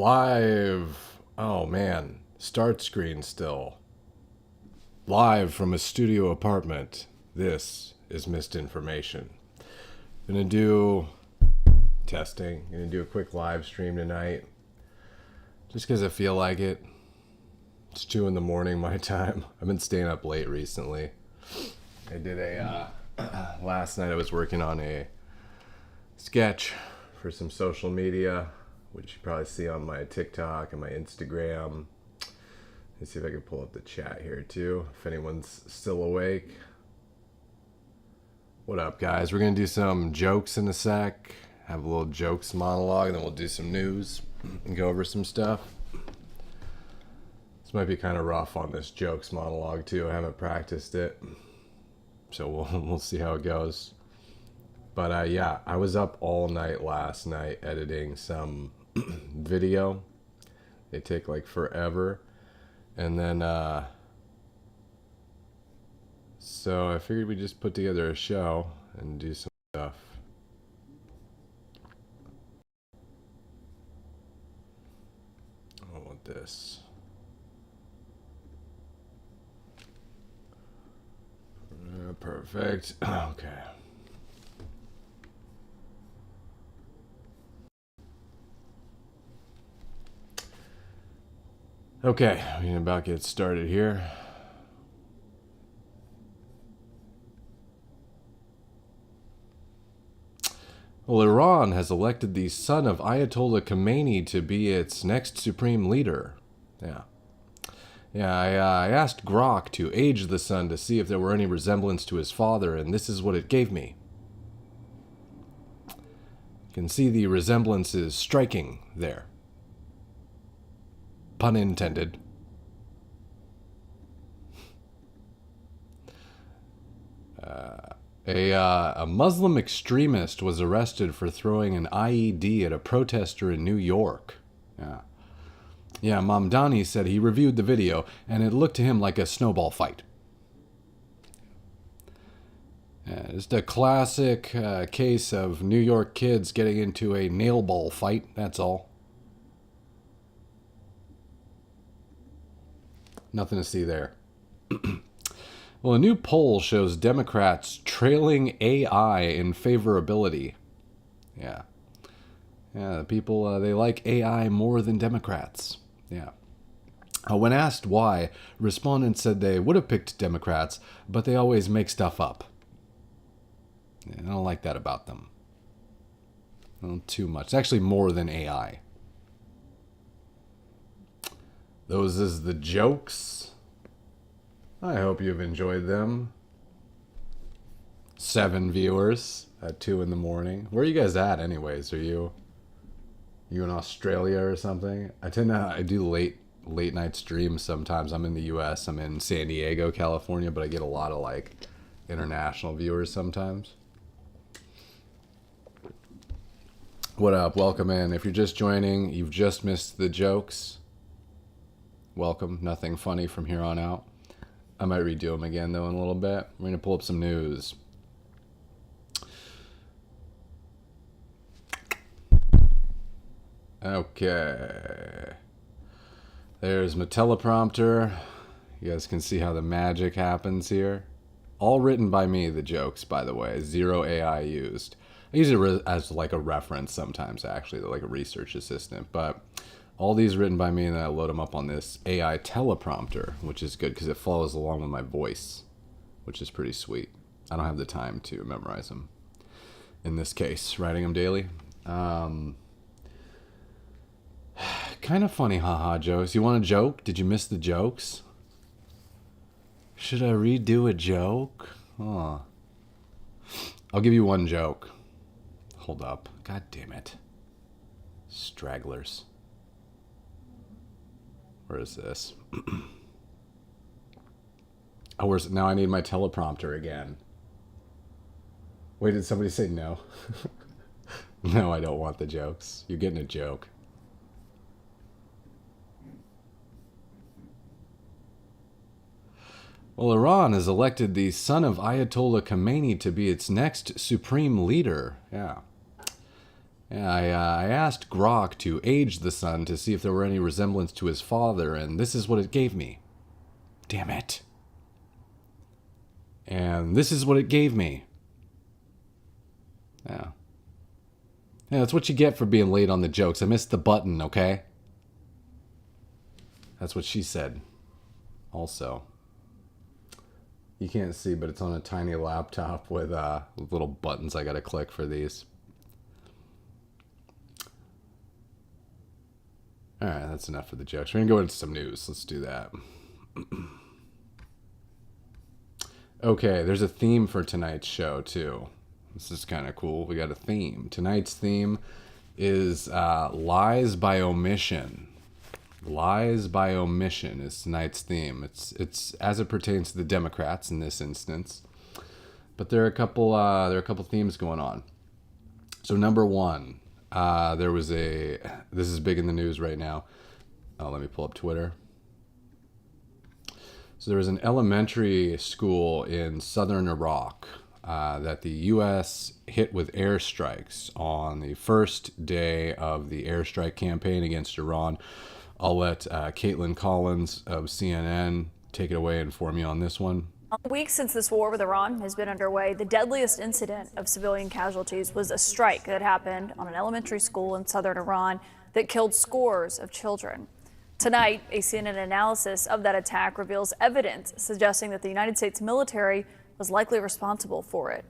Live. Oh man, start screen still. Live from a studio apartment. This is misinformation. Gonna do testing. Gonna do a quick live stream tonight. Just because I feel like it. It's 2 in the morning my time. I've been staying up late recently. I did last night I was working on a sketch for some social media, which you probably see on my TikTok and my Instagram. Let's see if I can pull up the chat here too, if anyone's still awake. What up, guys? We're gonna do some jokes in a sec, have a little jokes monologue, and then we'll do some news and go over some stuff. This might be kind of rough on this jokes monologue too. I haven't practiced it, so we'll see how it goes. But yeah, I was up all night last night editing some video. They take like forever. And then, so I figured we'd just put together a show and do some stuff. I want this. Perfect. Okay. Okay, we can about get started here. Well, Iran has elected the son of Ayatollah Khomeini to be its next supreme leader. Yeah, I asked Grok to age the son to see if there were any resemblance to his father, and this is what it gave me. You can see the resemblance is striking there. Pun intended. A Muslim extremist was arrested for throwing an IED at a protester in New York. Yeah, Mamdani said he reviewed the video, and it looked to him like a snowball fight. Yeah, just a classic case of New York kids getting into a nail ball fight, that's all. Nothing to see there. Well, a new poll shows Democrats trailing AI in favorability. Yeah, the people, they like AI more than Democrats. Yeah. When asked why, respondents said they would have picked Democrats, but they always make stuff up. Yeah, I don't like that about them. Not too much. It's actually more than AI. Those is the jokes. I hope you've enjoyed them. 7 viewers at 2 in the morning. Where are you guys at anyways? Are you in Australia or something? I do late night streams sometimes. I'm in the US. I'm in San Diego, California, but I get a lot of like international viewers sometimes. What up? Welcome in. If you're just joining, you've just missed the jokes. Welcome. Nothing funny from here on out. I might redo them again, though, in a little bit. We're going to pull up some news. Okay. There's my teleprompter. You guys can see how the magic happens here. All written by me, the jokes, by the way. 0 AI used. I use it as like a reference sometimes, actually, like a research assistant. But all these written by me, and then I load them up on this AI teleprompter, which is good because it follows along with my voice, which is pretty sweet. I don't have the time to memorize them. In this case, writing them daily. Kind of funny, haha jokes. You want a joke? Did you miss the jokes? Should I redo a joke? Oh. I'll give you one joke. Hold up. God damn it. Stragglers. Where is this? Oh, where's it? Now I need my teleprompter again. Wait, did somebody say no? No, I don't want the jokes. You're getting a joke. Well, Iran has elected the son of Ayatollah Khomeini to be its next supreme leader. Yeah. Yeah, I asked Grok to age the son to see if there were any resemblance to his father, and this is what it gave me. Damn it. And this is what it gave me. Yeah. Yeah, that's what you get for being late on the jokes. I missed the button, okay? That's what she said. Also. You can't see, but it's on a tiny laptop with little buttons I gotta click for these. Alright, that's enough for the jokes. We're gonna go into some news. Let's do that. Okay, there's a theme for tonight's show, too. This is kind of cool. We got a theme. Tonight's theme is lies by omission. Lies by omission is tonight's theme. It's as it pertains to the Democrats in this instance, but there are a couple themes going on. So number one, this is big in the news right now. Let me pull up Twitter. So there was an elementary school in southern Iraq that the U.S. hit with airstrikes on the first day of the airstrike campaign against Iran. I'll let Caitlin Collins of CNN take it away and inform you on this one. Weeks since this war with Iran has been underway, the deadliest incident of civilian casualties was a strike that happened on an elementary school in southern Iran that killed scores of children. Tonight, a CNN analysis of that attack reveals evidence suggesting that the United States military was likely responsible for it.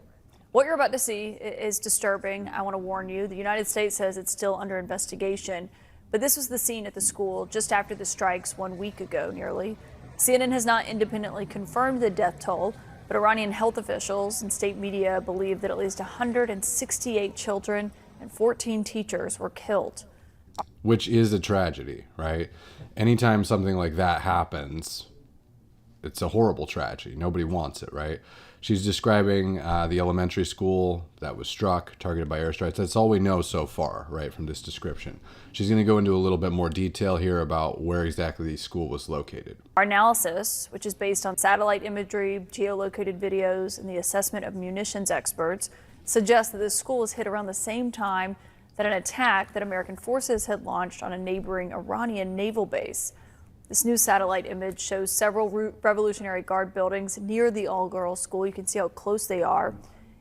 What you're about to see is disturbing. I want to warn you, the United States says it's still under investigation, but this was the scene at the school just after the strikes 1 week ago nearly. CNN has not independently confirmed the death toll, but Iranian health officials and state media believe that at least 168 children and 14 teachers were killed. Which is a tragedy, right? Anytime something like that happens, it's a horrible tragedy. Nobody wants it, right? She's describing the elementary school that was struck, targeted by airstrikes. That's all we know so far, right, from this description. She's going to go into a little bit more detail here about where exactly the school was located. Our analysis, which is based on satellite imagery, geolocated videos, and the assessment of munitions experts, suggests that this school was hit around the same time that an attack that American forces had launched on a neighboring Iranian naval base. This new satellite image shows several Revolutionary Guard buildings near the all-girls school. You can see how close they are.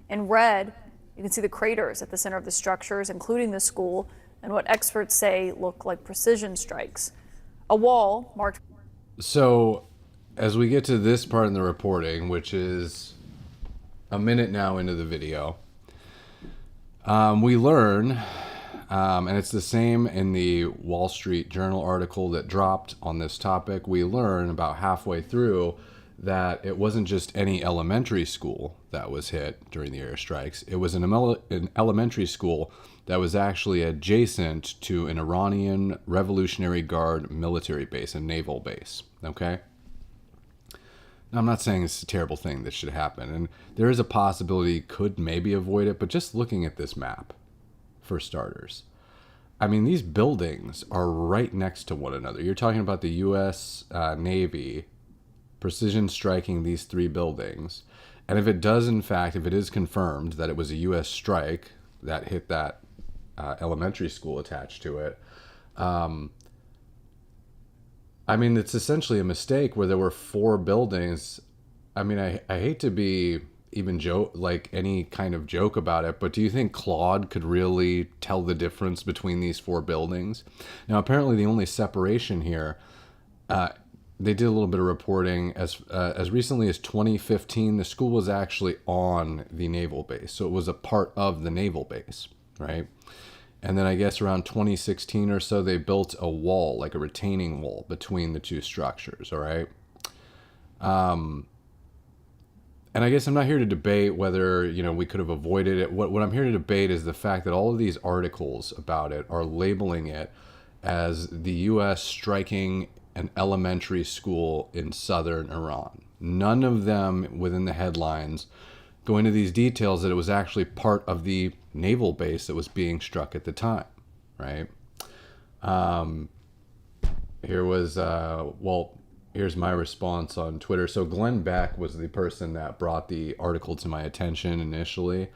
In red, you can see the craters at the center of the structures, including the school, and what experts say look like precision strikes. A wall marked. So, as we get to this part in the reporting, which is a minute now into the video, we learn, and it's the same in the Wall Street Journal article that dropped on this topic, we learn about halfway through that it wasn't just any elementary school that was hit during the airstrikes. It was an elementary school that was actually adjacent to an Iranian Revolutionary Guard military base, a naval base, okay? Now, I'm not saying it's a terrible thing that should happen, and there is a possibility could maybe avoid it, but just looking at this map, for starters, I mean, these buildings are right next to one another. You're talking about the U.S. Navy precision striking these three buildings, and if it does, in fact, if it is confirmed that it was a U.S. strike that hit that elementary school attached to it, I mean, it's essentially a mistake where there were four buildings. I mean, I hate to be even any kind of joke about it, but do you think Claude could really tell the difference between these four buildings? Now, apparently the only separation here, they did a little bit of reporting as recently as 2015, the school was actually on the naval base. So it was a part of the naval base, right? And then I guess around 2016 or so, they built a wall, like a retaining wall between the two structures, all right? And I guess I'm not here to debate whether, we could have avoided it. What I'm here to debate is the fact that all of these articles about it are labeling it as the U.S. striking an elementary school in southern Iran. None of them within the headlines go into these details that it was actually part of the naval base that was being struck at the time, right? Here's my response on Twitter. So Glenn Beck was the person that brought the article to my attention initially.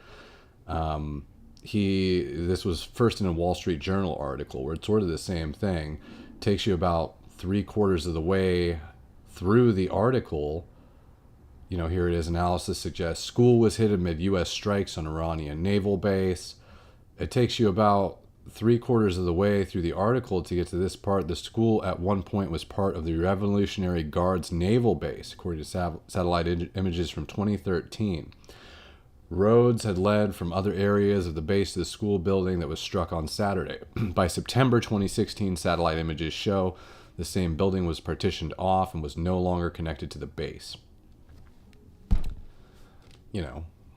this was first in a Wall Street Journal article where it's sort of the same thing. Takes you about 3/4 of the way through the article. Here it is. Analysis suggests school was hit amid U.S. strikes on Iranian naval base. It takes you about 3/4 of the way through the article to get to this part. The school at one point was part of the Revolutionary Guard's naval base, according to satellite images from 2013. Roads had led from other areas of the base to the school building that was struck on Saturday. By September 2016, satellite images show the same building was partitioned off and was no longer connected to the base.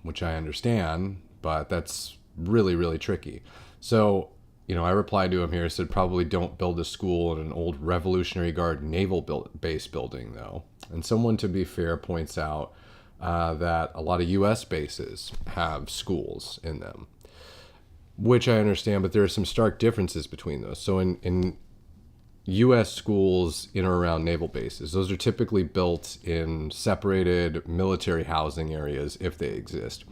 Which I understand, but that's really, really tricky. So, I replied to him here, said probably don't build a school in an old Revolutionary Guard naval base building, though. And someone, to be fair, points out that a lot of U.S. bases have schools in them, which I understand, but there are some stark differences between those. So in U.S. schools in or around naval bases, those are typically built in separated military housing areas if they exist.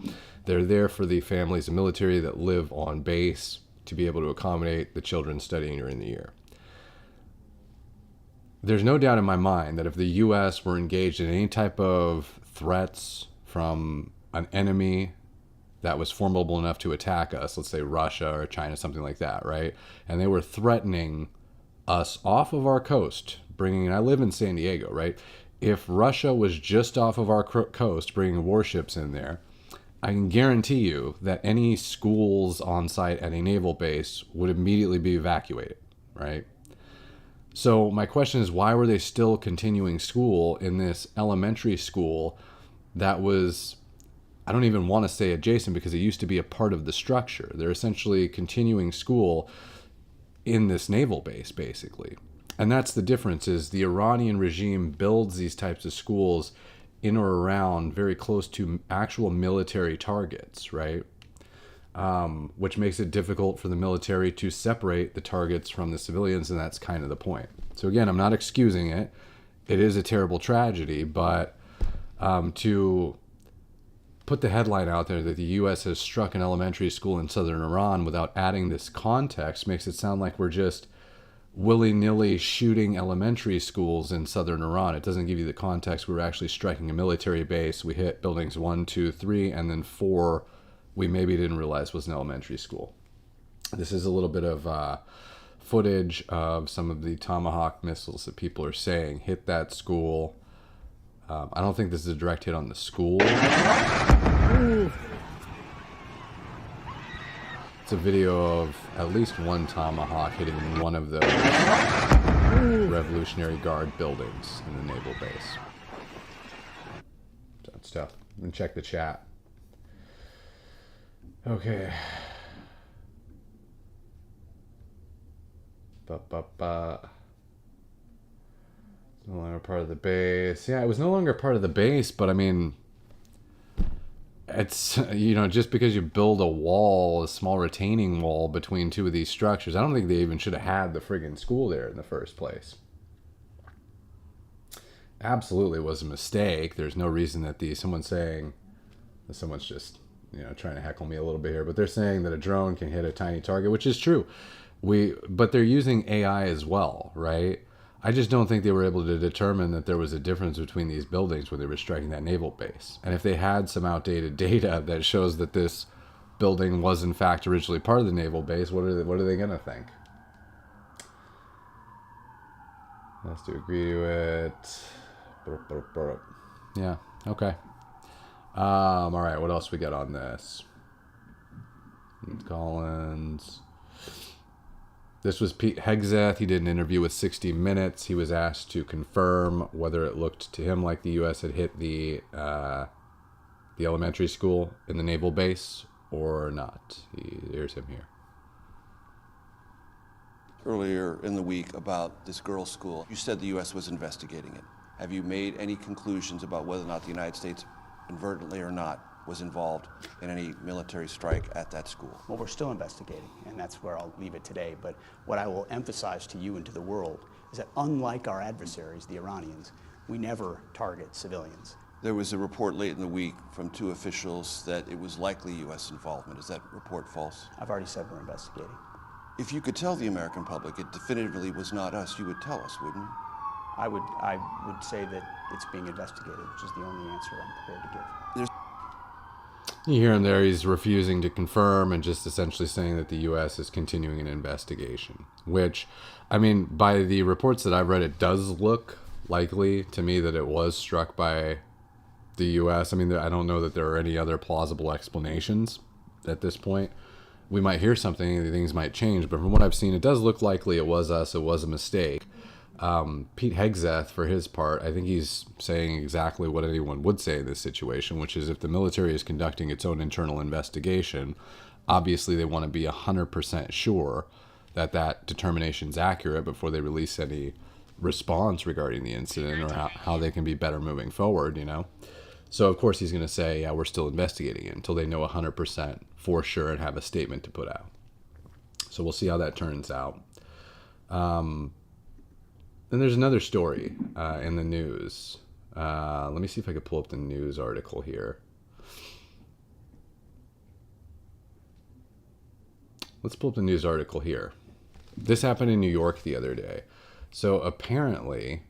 They're there for the families of military that live on base to be able to accommodate the children studying during the year. There's no doubt in my mind that if the U.S. were engaged in any type of threats from an enemy that was formidable enough to attack us, let's say Russia or China, something like that, right? And they were threatening us off of our coast, and I live in San Diego, right? If Russia was just off of our coast, bringing warships in there, I can guarantee you that any schools on site at a naval base would immediately be evacuated, right? So my question is, why were they still continuing school in this elementary school that was, I don't even want to say adjacent because it used to be a part of the structure. They're essentially continuing school in this naval base, basically. And that's the difference, is the Iranian regime builds these types of schools in or around very close to actual military targets, right? Which makes it difficult for the military to separate the targets from the civilians, and that's kind of the point. So again, I'm not excusing it. It is a terrible tragedy, but to put the headline out there that the U.S. has struck an elementary school in southern Iran without adding this context makes it sound like we're just willy-nilly shooting elementary schools in southern Iran. It doesn't give you the context. We were actually striking a military base. We hit buildings 1, 2, 3, and then 4 we maybe didn't realize was an elementary school. This is a little bit of footage of some of the Tomahawk missiles that people are saying hit that school. I don't think this is a direct hit on the school. It's a video of at least one Tomahawk hitting one of those Revolutionary Guard buildings in the naval base. That's tough. I'm gonna check the chat. Okay. No longer part of the base. Yeah, it was no longer part of the base, but I mean, it's, just because you build a wall, a small retaining wall between two of these structures, I don't think they even should have had the friggin' school there in the first place. Absolutely was a mistake. There's no reason that someone's saying, someone's just, trying to heckle me a little bit here, but they're saying that a drone can hit a tiny target, which is true. But they're using AI as well, right? I just don't think they were able to determine that there was a difference between these buildings when they were striking that naval base. And if they had some outdated data that shows that this building was in fact originally part of the naval base, what are they going to think? Let's do agree to it. Yeah, okay. All right, what else we got on this? Collins. This was Pete Hegseth. He did an interview with 60 Minutes. He was asked to confirm whether it looked to him like the U.S. had hit the elementary school in the naval base or not. Here's him here. Earlier in the week about this girls' school, you said the U.S. was investigating it. Have you made any conclusions about whether or not the United States, inadvertently or not, was involved in any military strike at that school? Well, we're still investigating, and that's where I'll leave it today. But what I will emphasize to you and to the world is that unlike our adversaries, the Iranians, we never target civilians. There was a report late in the week from 2 officials that it was likely U.S. involvement. Is that report false? I've already said we're investigating. If you could tell the American public it definitively was not us, you would tell us, wouldn't you? I would say that it's being investigated, which is the only answer I'm prepared to give. You hear him there, he's refusing to confirm and just essentially saying that the U.S. is continuing an investigation, which, I mean, by the reports that I've read, it does look likely to me that it was struck by the U.S. I mean, I don't know that there are any other plausible explanations at this point. We might hear something, things might change, but from what I've seen, it does look likely it was us, it was a mistake. Pete Hegseth, for his part, I think he's saying exactly what anyone would say in this situation, which is if the military is conducting its own internal investigation, obviously they want to be 100% sure that that determination is accurate before they release any response regarding the incident or how they can be better moving forward, you know? So, of course, he's going to say, yeah, we're still investigating it until they know 100% for sure and have a statement to put out. So we'll see how that turns out. Then there's another story in the news. Let me see if I can pull up the news article here. Let's pull up the news article here. This happened in New York the other day. So apparently,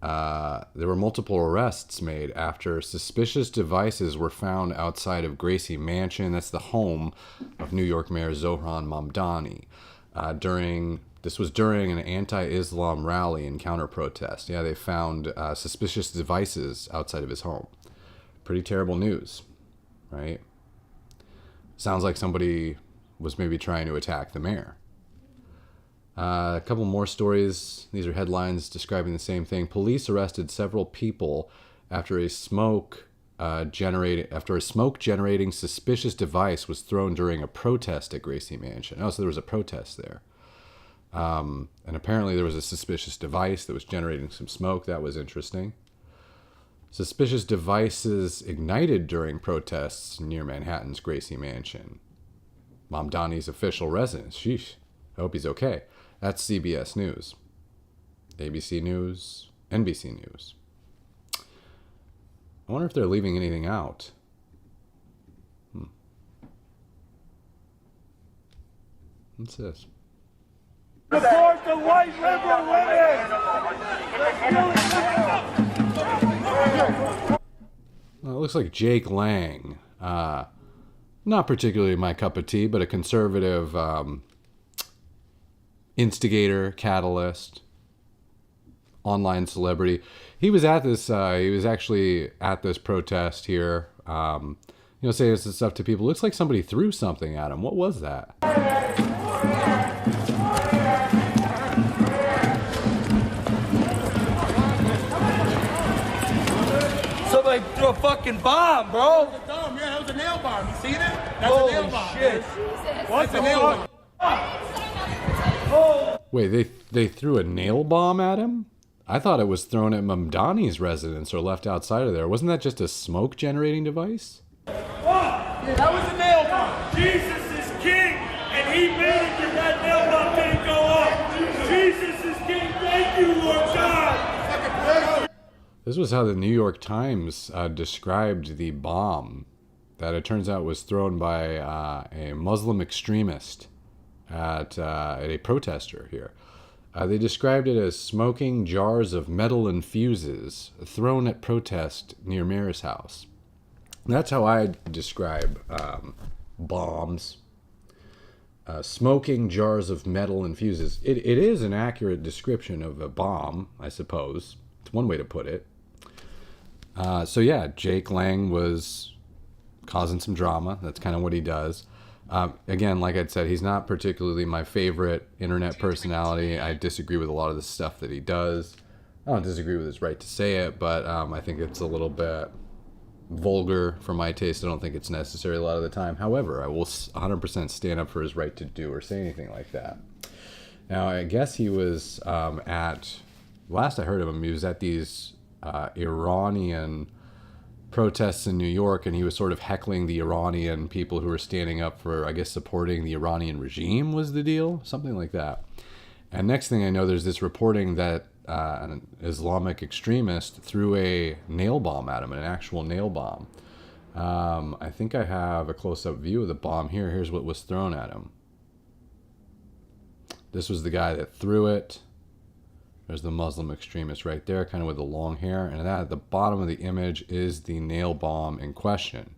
there were multiple arrests made after suspicious devices were found outside of Gracie Mansion. That's the home of New York Mayor Zohran Mamdani. This was during an anti-Islam rally and counter-protest. Yeah, they found suspicious devices outside of his home. Pretty terrible news, right? Sounds like somebody was maybe trying to attack the mayor. A couple more stories. These are headlines describing the same thing. Police arrested several people after a smoke generating suspicious device was thrown during a protest at Gracie Mansion. Oh, so there was a protest there. And apparently there was a suspicious device that was generating some smoke. That was interesting. Suspicious devices ignited during protests near Manhattan's Gracie Mansion. Mamdani's official residence. Sheesh. I hope he's okay. That's CBS News. ABC News. NBC News. I wonder if they're leaving anything out. What's this? Support the white liberal women! Well, it looks like Jake Lang. Not particularly my cup of tea, but a conservative instigator, catalyst, online celebrity. He was at this. He was actually at this protest here. Saying this stuff to people. Looks like somebody threw something at him. What was that? Somebody threw a fucking bomb, bro. That was a bomb. Yeah, that was a nail bomb. You seen it? That's a nail bomb. Shit. What's a nail bomb? Wait, they threw a nail bomb at him? I thought it was thrown at Mamdani's residence or left outside of there. Wasn't that just a smoke generating device? That was a nail bomb. Jesus is king, and he made it that that nail bomb didn't go off. Jesus is king. Thank you, Lord God. This was how the New York Times described the bomb that it turns out was thrown by a Muslim extremist at a protester here. They described it as smoking jars of metal and fuses thrown at protest near mayor's house. That's how I describe bombs. Smoking jars of metal and fuses. It is an accurate description of a bomb, I suppose. It's one way to put it. So yeah, Jake Lang was causing some drama. That's kind of what he does. Again, like I said, he's not particularly my favorite internet personality. I disagree with a lot of the stuff that he does. I don't disagree with his right to say it, but I think it's a little bit vulgar for my taste. I don't think it's necessary a lot of the time. However, I will 100% stand up for his right to do or say anything like that. Now, I guess he was last I heard of him, he was at these Iranian protests in New York, and he was sort of heckling the Iranian people who were standing up for, I guess, supporting the Iranian regime was the deal, something like that. And next thing I know, there's this reporting that an Islamic extremist threw a nail bomb at him, an actual nail bomb. I think I have a close-up view of the bomb here. Here's what was thrown at him. This was the guy that threw it. There's the Muslim extremist right there, kind of with the long hair. And that at the bottom of the image is the nail bomb in question.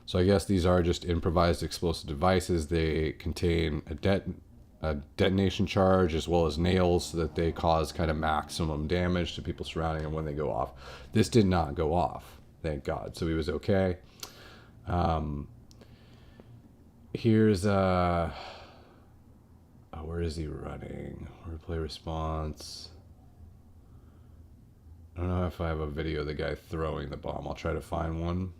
So I guess these are just improvised explosive devices. They contain a detonation charge as well as nails so that they cause kind of maximum damage to people surrounding them when they go off. This did not go off, thank God. So he was okay. Here's where is he running? Replay response. I don't know if I have a video of the guy throwing the bomb. I'll try to find one.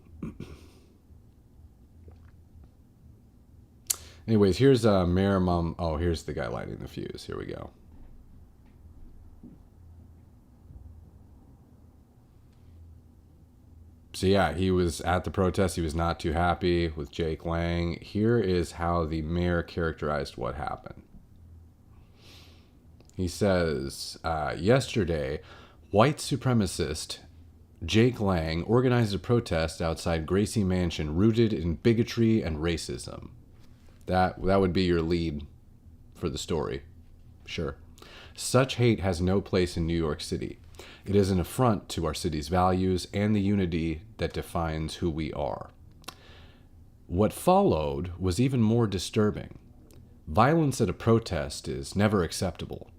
Anyways, here's Mayor Mum. Oh, here's the guy lighting the fuse. Here we go. So yeah, he was at the protest. He was not too happy with Jake Lang. Here is how the mayor characterized what happened. He says, yesterday, white supremacist Jake Lang organized a protest outside Gracie Mansion rooted in bigotry and racism. That would be your lead for the story. Sure. Such hate has no place in New York City. It is an affront to our city's values and the unity that defines who we are. What followed was even more disturbing. Violence at a protest is never acceptable.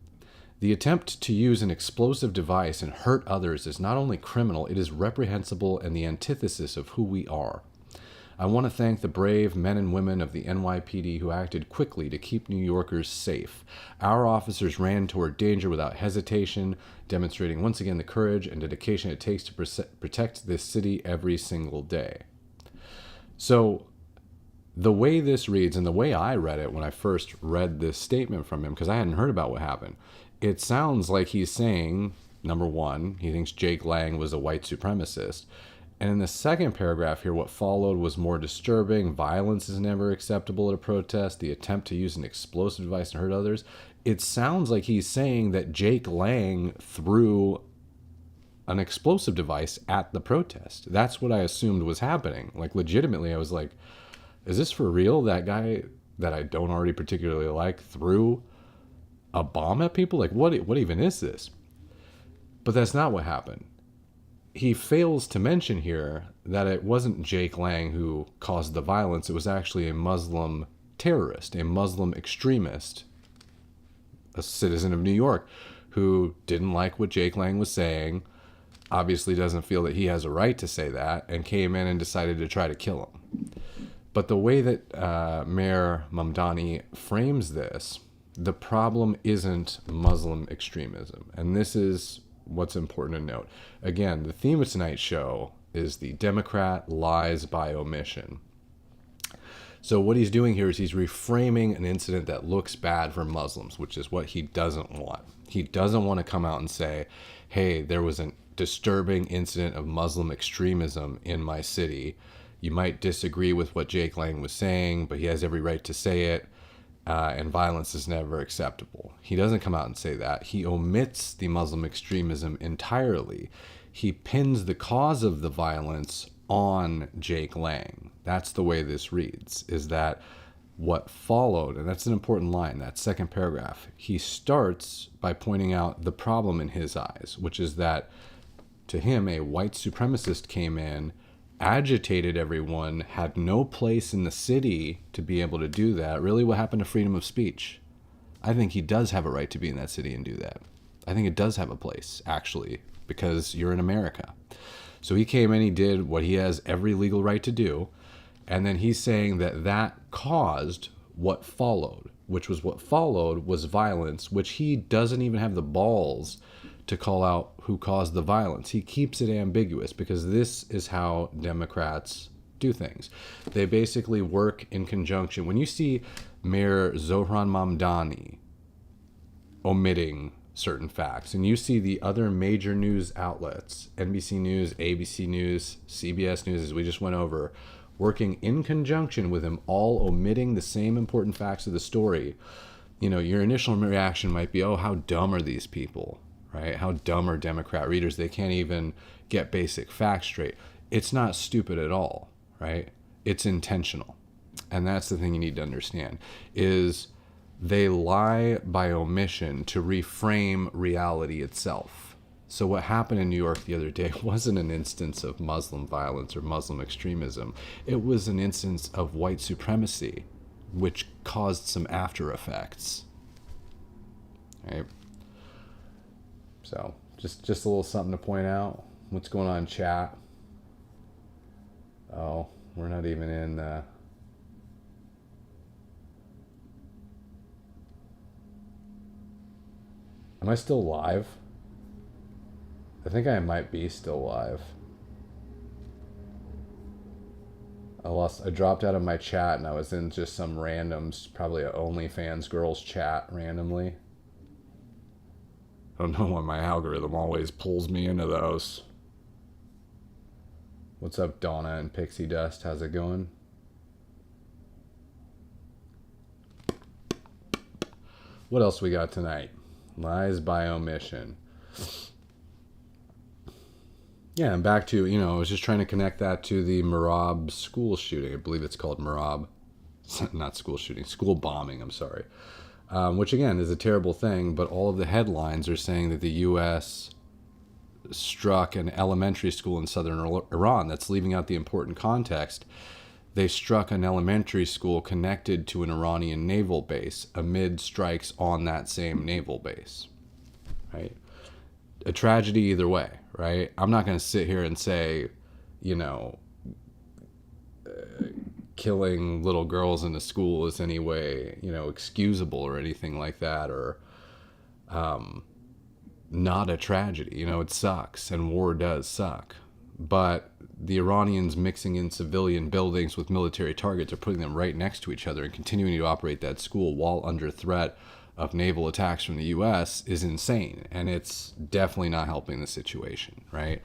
The attempt to use an explosive device and hurt others is not only criminal, it is reprehensible and the antithesis of who we are. I want to thank the brave men and women of the NYPD who acted quickly to keep New Yorkers safe. Our officers ran toward danger without hesitation, demonstrating once again the courage and dedication it takes to protect this city every single day. So the way this reads, and the way I read it when I first read this statement from him, because I hadn't heard about what happened, it sounds like he's saying, number one, he thinks Jake Lang was a white supremacist. And in the second paragraph here, what followed was more disturbing. Violence is never acceptable at a protest. The attempt to use an explosive device to hurt others. It sounds like he's saying that Jake Lang threw an explosive device at the protest. That's what I assumed was happening. Like, legitimately, I was like, is this for real? That guy that I don't already particularly like threw a bomb at people? Like, what even is this? But that's not what happened. He fails to mention here that it wasn't Jake Lang who caused the violence. It was actually a Muslim terrorist, a Muslim extremist, a citizen of New York who didn't like what Jake Lang was saying, obviously doesn't feel that he has a right to say that, and came in and decided to try to kill him. But the way that Mayor Mamdani frames this, the problem isn't Muslim extremism. And this is what's important to note. Again, the theme of tonight's show is the Democrat lies by omission. So what he's doing here is he's reframing an incident that looks bad for Muslims, which is what he doesn't want. He doesn't want to come out and say, hey, there was a disturbing incident of Muslim extremism in my city. You might disagree with what Jake Lang was saying, but he has every right to say it. And violence is never acceptable. He doesn't come out and say that. He omits the Muslim extremism entirely. He pins the cause of the violence on Jake Lang. That's the way this reads, is that what followed, and that's an important line, that second paragraph, he starts by pointing out the problem in his eyes, which is that to him, a white supremacist came in, agitated everyone, had no place in the city to be able to do that. Really, what happened to freedom of speech? I think he does have a right to be in that city and do that. I think it does have a place, actually, because you're in America. So he came in, he did what he has every legal right to do, and then he's saying that that caused what followed, which was what followed was violence, which he doesn't even have the balls to call out who caused the violence. He keeps it ambiguous because this is how Democrats do things. They basically work in conjunction. When you see Mayor Zohran Mamdani omitting certain facts, and you see the other major news outlets, NBC News, ABC News, CBS News, as we just went over, working in conjunction with him, all omitting the same important facts of the story, you know, your initial reaction might be, oh, how dumb are these people? right? How dumb are Democrat readers? They can't even get basic facts straight. It's not stupid at all, right? It's intentional. And that's the thing you need to understand, is they lie by omission to reframe reality itself. So what happened in New York the other day wasn't an instance of Muslim violence or Muslim extremism. It was an instance of white supremacy, which caused some after effects. Right? So just a little something to point out. What's going on in chat? Oh, we're not even in the... Am I still live? I think I might be still live. I dropped out of my chat and I was in just some random, probably a OnlyFans girls chat randomly. I don't know why my algorithm always pulls me into those. What's up, Donna and Pixie Dust? How's it going? What else we got tonight? Lies by omission. Yeah, and back to, I was just trying to connect that to the Minab school shooting. I believe it's called Minab. Not school shooting, school bombing, I'm sorry. Which, again, is a terrible thing, but all of the headlines are saying that the U.S. struck an elementary school in southern Iran. That's leaving out the important context. They struck an elementary school connected to an Iranian naval base amid strikes on that same naval base, right? A tragedy either way, right? I'm not going to sit here and say, killing little girls in a school is any way, excusable or anything like that, or not a tragedy. It sucks, and war does suck. But the Iranians mixing in civilian buildings with military targets are putting them right next to each other and continuing to operate that school while under threat of naval attacks from the U.S. is insane. And it's definitely not helping the situation, right?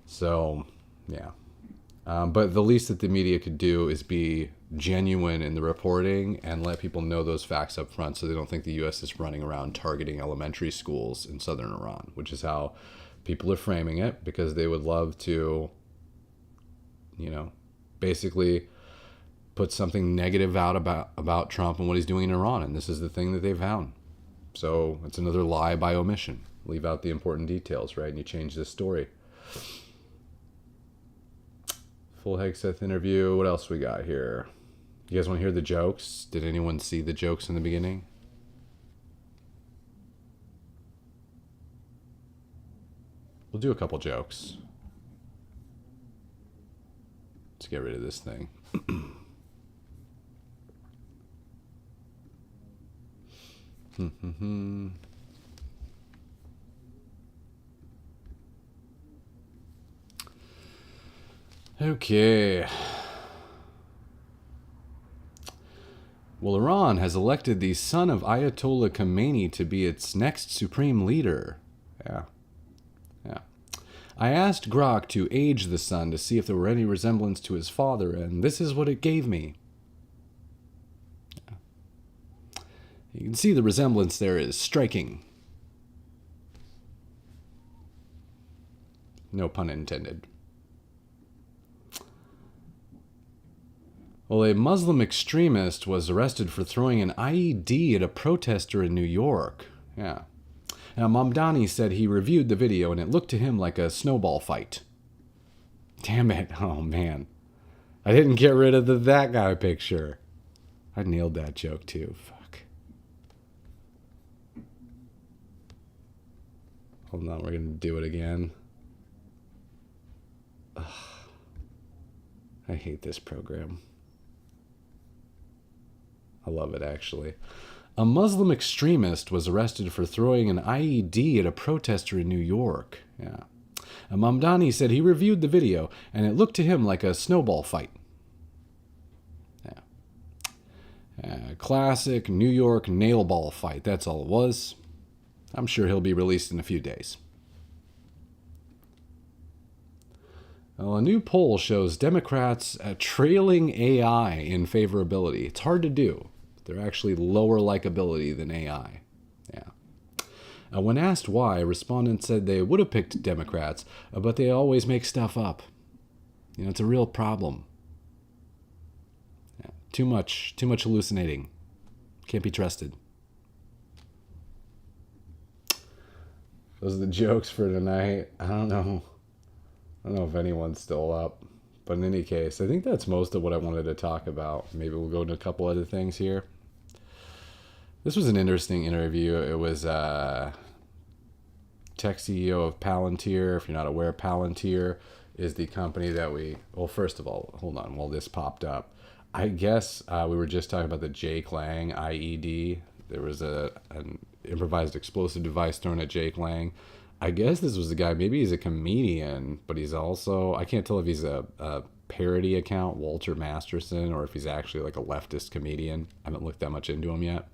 So, yeah. But the least that the media could do is be genuine in the reporting and let people know those facts up front so they don't think the U.S. is running around targeting elementary schools in southern Iran, which is how people are framing it, because they would love to, basically put something negative out about Trump and what he's doing in Iran. And this is the thing that they found. So it's another lie by omission. Leave out the important details, right? And you change the story. Full Hegseth interview. What else we got here? You guys want to hear the jokes? Did anyone see the jokes in the beginning? We'll do a couple jokes. Let's get rid of this thing. Okay. Well, Iran has elected the son of Ayatollah Khomeini to be its next supreme leader. Yeah. I asked Grok to age the son to see if there were any resemblance to his father, and this is what it gave me. Yeah. You can see the resemblance there is striking. No pun intended. Well, a Muslim extremist was arrested for throwing an IED at a protester in New York. Yeah. Now, Mamdani said he reviewed the video and it looked to him like a snowball fight. Damn it. Oh, man. I didn't get rid of the that guy picture. I nailed that joke, too. Fuck. Hold on, we're going to do it again. Ugh. I hate this program. I love it, actually. A Muslim extremist was arrested for throwing an IED at a protester in New York. Yeah. And Mamdani said he reviewed the video, and it looked to him like a snowball fight. Yeah. Classic New York nail ball fight. That's all it was. I'm sure he'll be released in a few days. Well, a new poll shows Democrats trailing AI in favorability. It's hard to do. They're actually lower likability than AI. Yeah. When asked why, respondents said they would have picked Democrats, but they always make stuff up. It's a real problem. Yeah, too much hallucinating. Can't be trusted. Those are the jokes for tonight. I don't know if anyone's still up. But in any case, I think that's most of what I wanted to talk about. Maybe we'll go into a couple other things here. This was an interesting interview. It was tech CEO of Palantir. If you're not aware, Palantir is the company that well, first of all, hold on, while this popped up. I guess we were just talking about the Jake Lang IED. There was an improvised explosive device thrown at Jake Lang. I guess this was the guy, maybe he's a comedian, but he's also, I can't tell if he's a parody account, Walter Masterson, or if he's actually like a leftist comedian. I haven't looked that much into him yet.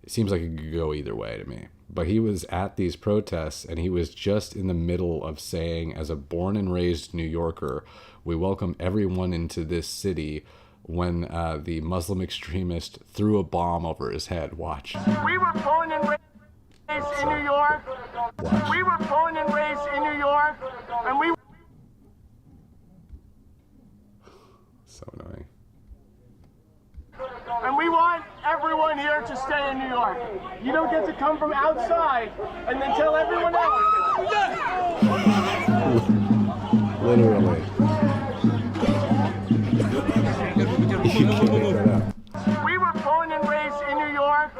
It seems like it could go either way to me. But he was at these protests, and he was just in the middle of saying, as a born and raised New Yorker, we welcome everyone into this city, when the Muslim extremist threw a bomb over his head. Watch. We were born and raised in New York. Watch. We were born and raised in New York, and we. So annoying. And we want everyone here to stay in New York. You don't get to come from outside and then tell everyone else. Literally. We were born and raised in New York,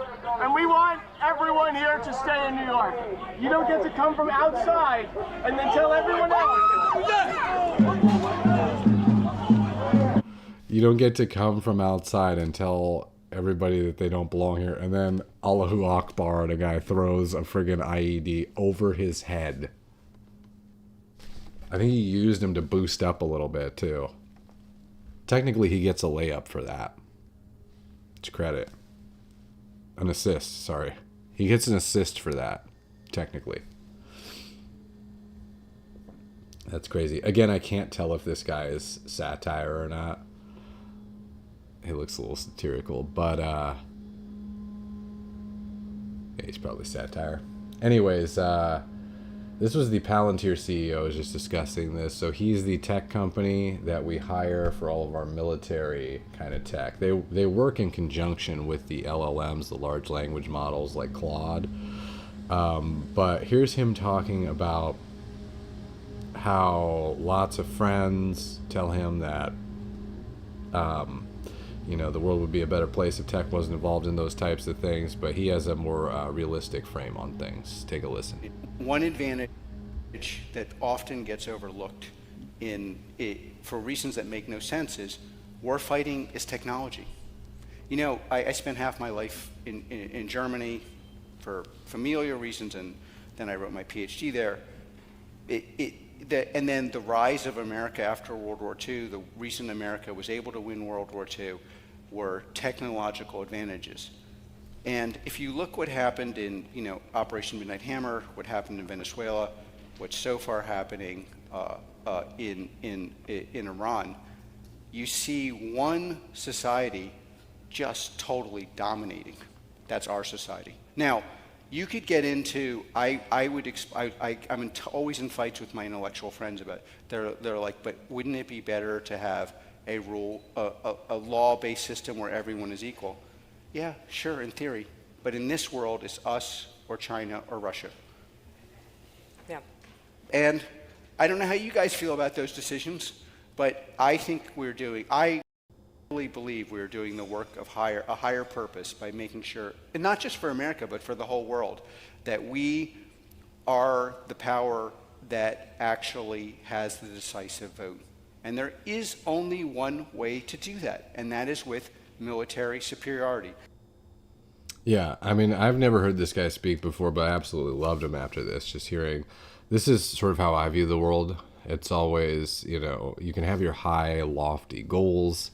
and we want everyone here to stay in New York. You don't get to come from outside and then tell everyone else. You don't get to come from outside and tell everybody that they don't belong here. And then Allahu Akbar, and a guy throws a friggin' IED over his head. I think he used him to boost up a little bit, too. Technically, he gets a layup for that. It's credit. An assist, sorry. He gets an assist for that, technically. That's crazy. Again, I can't tell if this guy is satire or not. He looks a little satirical, but yeah, he's probably satire. Anyways, this was the Palantir CEO. I was just discussing this. So he's the tech company that we hire for all of our military kind of tech. They work in conjunction with the LLMs, the large language models like Claude. But here's him talking about how lots of friends tell him that the world would be a better place if tech wasn't involved in those types of things, but he has a more realistic frame on things. Take a listen. One advantage that often gets overlooked for reasons that make no sense is war fighting is technology. I spent half my life in Germany for familial reasons, and then I wrote my PhD there. And then the rise of America after World War II, the reason America was able to win World War II were technological advantages. And if you look what happened in Operation Midnight Hammer, what happened in Venezuela, what's so far happening in Iran, you see one society just totally dominating. That's our society. Now, you could get into, I'm always in fights with my intellectual friends about it. They're like, but wouldn't it be better to have a law-based system where everyone is equal? Yeah, sure, in theory. But in this world, it's us or China or Russia. Yeah. And I don't know how you guys feel about those decisions, but I think I really believe we're doing the work of a higher purpose by making sure, and not just for America, but for the whole world, that we are the power that actually has the decisive vote. And there is only one way to do that, and that is with military superiority. Yeah, I mean, I've never heard this guy speak before, but I absolutely loved him after this. Just hearing, this is sort of how I view the world. It's always, you can have your high, lofty goals,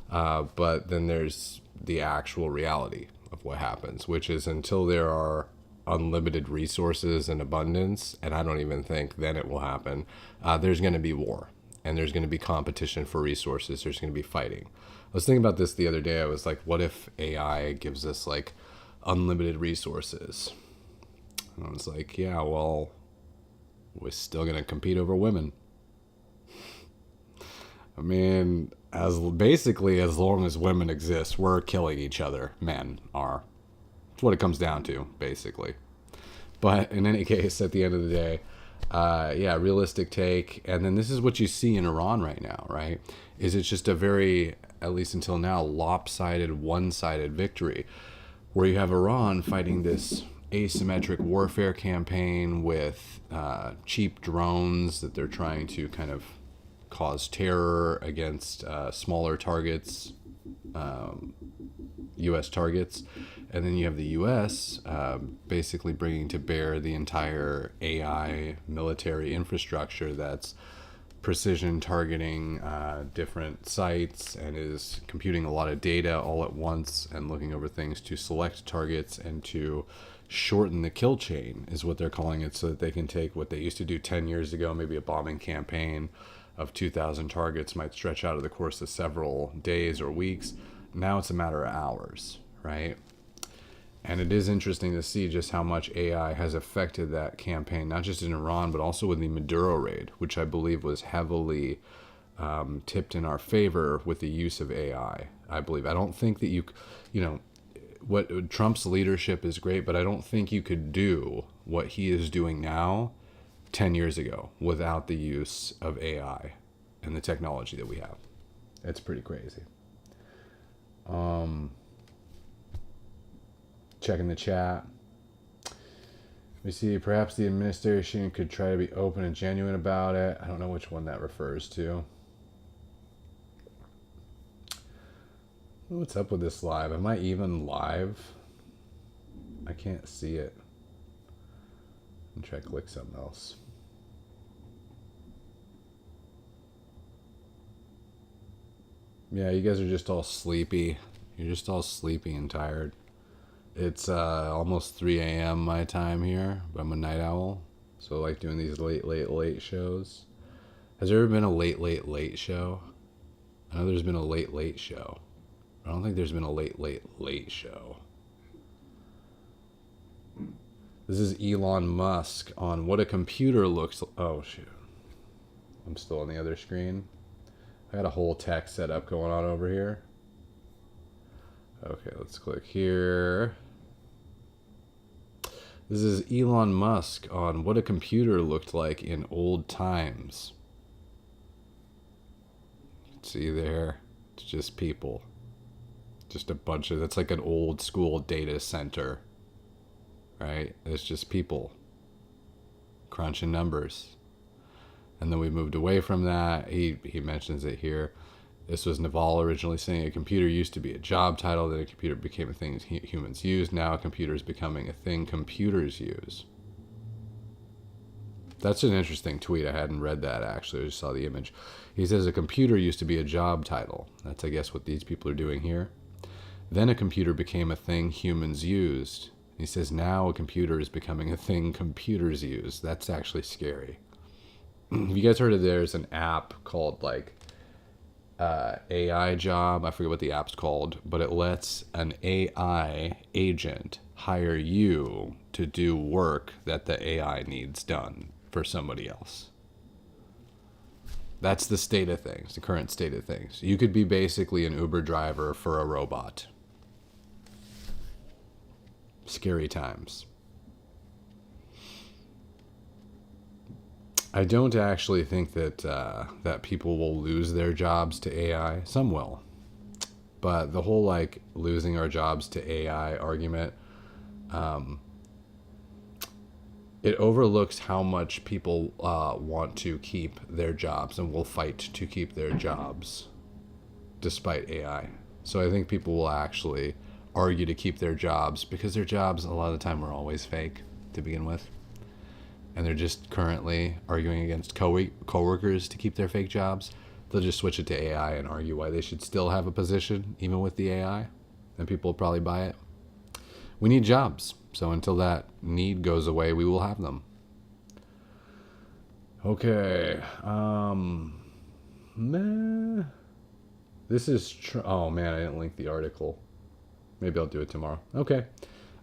but then there's the actual reality of what happens, which is until there are unlimited resources and abundance, and I don't even think then it will happen, there's going to be war, and there's going to be competition for resources. There's going to be fighting. I was thinking about this the other day. I was like, what if AI gives us like unlimited resources? And I was like, yeah, well, we're still going to compete over women. I mean, as long as women exist, we're killing each other. Men are. That's what it comes down to, basically. But in any case, at the end of the day, yeah, realistic take. And then this is what you see in Iran right now, right? Is it's just a very, at least until now, lopsided, one-sided victory, where you have Iran fighting this asymmetric warfare campaign with cheap drones that they're trying to kind of cause terror against smaller targets, U.S. targets. And then you have the U.S. Basically bringing to bear the entire AI military infrastructure that's precision targeting different sites and is computing a lot of data all at once and looking over things to select targets and to shorten the kill chain is what they're calling it, so that they can take what they used to do 10 years ago, maybe a bombing campaign of 2,000 targets might stretch out of the course of several days or weeks. Now it's a matter of hours, right? And it is interesting to see just how much AI has affected that campaign, not just in Iran, but also with the Maduro raid, which I believe was heavily tipped in our favor with the use of AI, I believe. I don't think that you know, what Trump's leadership is great, but I don't think you could do what he is doing now 10 years ago without the use of AI and the technology that we have. It's pretty crazy. Checking the chat. We see perhaps the administration could try to be open and genuine about it. I don't know which one that refers to. What's up with this live? Am I even live? I can't see it. I'm trying to click something else. Yeah, you guys are just all sleepy. You're just all sleepy and tired. It's almost 3 a.m. my time here, but I'm a night owl. So I like doing these late shows. Has there ever been a late show? I know there's been a late show. I don't think there's been a late show. This is Elon Musk on what a computer looks like. Oh, shoot. I'm still on the other screen. I got a whole text setup going on over here. Okay, let's click here. This is Elon Musk on what a computer looked like in old times. See there? It's just people. Just a bunch of, that's like an old school data center, right? It's just people crunching numbers. And then we moved away from that. He mentions it here. This was Naval originally saying a computer used to be a job title, then a computer became a thing humans use. Now a computer is becoming a thing computers use. That's an interesting tweet. I hadn't read that, actually. I just saw the image. He says a computer used to be a job title. That's, I guess, what these people are doing here. Then a computer became a thing humans used. He says now a computer is becoming a thing computers use. That's actually scary. Have you guys heard of there's an app called like AI Job? I forget what the app's called, but it lets an AI agent hire you to do work that the AI needs done for somebody else. That's the state of things, the current state of things. You could be basically an Uber driver for a robot. Scary times. I don't actually think that that people will lose their jobs to AI. Some will. But the whole like losing our jobs to AI argument, it overlooks how much people want to keep their jobs and will fight to keep their jobs despite AI. So I think people will actually argue to keep their jobs because their jobs a lot of the time are always fake to begin with. And they're just currently arguing against coworkers to keep their fake jobs. They'll just switch it to AI and argue why they should still have a position even with the AI, and people will probably buy it. We need jobs, so until that need goes away, we will have them. Okay, this is oh man, I didn't link the article. Maybe I'll do it tomorrow. Okay,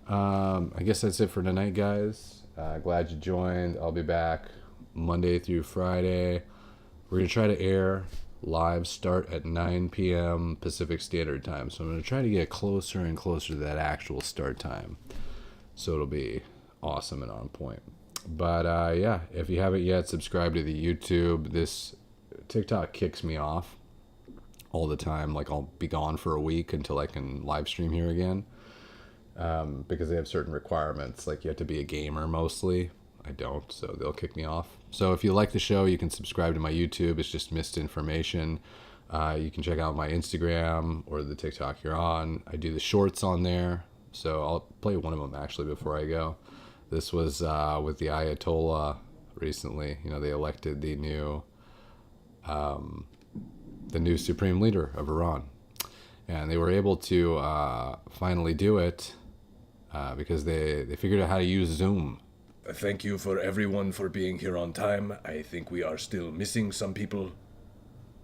I guess that's it for tonight, guys. Glad you joined. I'll be back Monday through Friday. We're going to try to air live start at 9 p.m. Pacific Standard Time. So I'm going to try to get closer and closer to that actual start time. So it'll be awesome and on point. But yeah, if you haven't yet, subscribe to the YouTube. This TikTok kicks me off all the time. Like, I'll be gone for a week until I can live stream here again. Because they have certain requirements. Like, you have to be a gamer mostly. I don't, so they'll kick me off. So if you like the show, you can subscribe to my YouTube. It's just missed information. You can check out my Instagram or the TikTok you're on. I do the shorts on there. So I'll play one of them actually before I go. This was with the Ayatollah recently. You know, they elected the new supreme leader of Iran. And they were able to finally do it because they figured out how to use Zoom. Thank you for everyone for being here on time. I think we are still missing some people.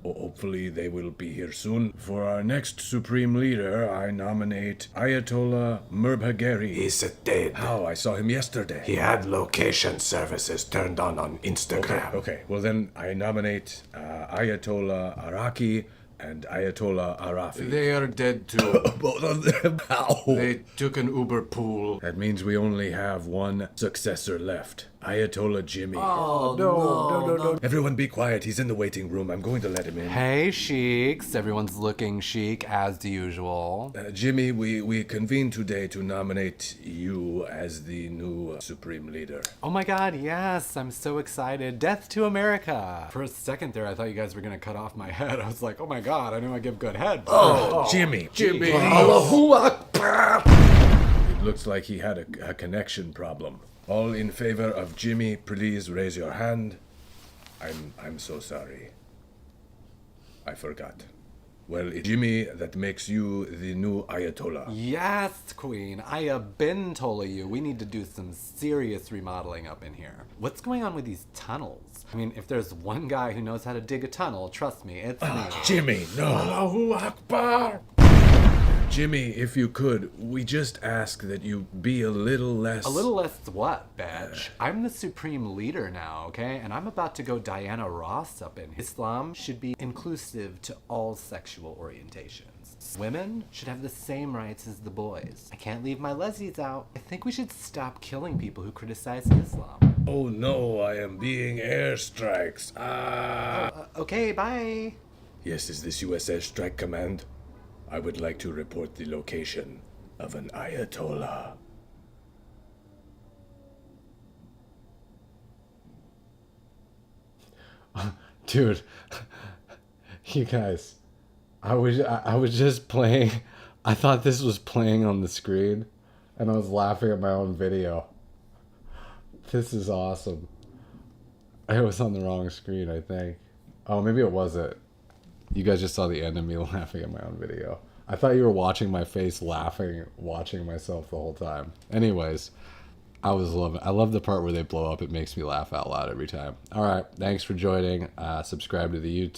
Hopefully they will be here soon. For our next Supreme Leader, I nominate Ayatollah Mirbhageri. He's dead. How? I saw him yesterday. He had location services turned on Instagram. Okay. Well then, I nominate Ayatollah Araki and Ayatollah Arafi. They are dead too. Both of them. How? They took an Uber pool. That means we only have one successor left. Ayatollah Jimmy. Oh, no. Everyone be quiet. He's in the waiting room. I'm going to let him in. Hey, sheiks. Everyone's looking chic as usual. Jimmy, we convened today to nominate you as the new Supreme Leader. Oh my god, yes. I'm so excited. Death to America. For a second there, I thought you guys were going to cut off my head. I was like, oh my god, I know I give good head. Oh, Jimmy. Allahu Akbar. It looks like he had a connection problem. All in favor of Jimmy, please raise your hand. I'm so sorry. I forgot. Well, it's Jimmy that makes you the new Ayatollah. Yes, Queen. I have been told you we need to do some serious remodeling up in here. What's going on with these tunnels? I mean, if there's one guy who knows how to dig a tunnel, trust me, it's me. Jimmy, no. Allahu Akbar. Jimmy, if you could, we just ask that you be a little less... A little less what, bitch? I'm the supreme leader now, okay? And I'm about to go Diana Ross up in. Islam should be inclusive to all sexual orientations. Women should have the same rights as the boys. I can't leave my lesbians out. I think we should stop killing people who criticize Islam. Oh no, I am being airstrikes. Okay, bye. Yes, is this USS Strike Command? I would like to report the location of an Ayatollah. Dude, you guys, I was just playing. I thought this was playing on the screen, and I was laughing at my own video. This is awesome. It was on the wrong screen, I think. Oh, maybe it wasn't. You guys just saw the end of me laughing at my own video. I thought you were watching my face laughing, watching myself the whole time. Anyways, I love the part where they blow up. It makes me laugh out loud every time. All right, thanks for joining. Subscribe to the YouTube.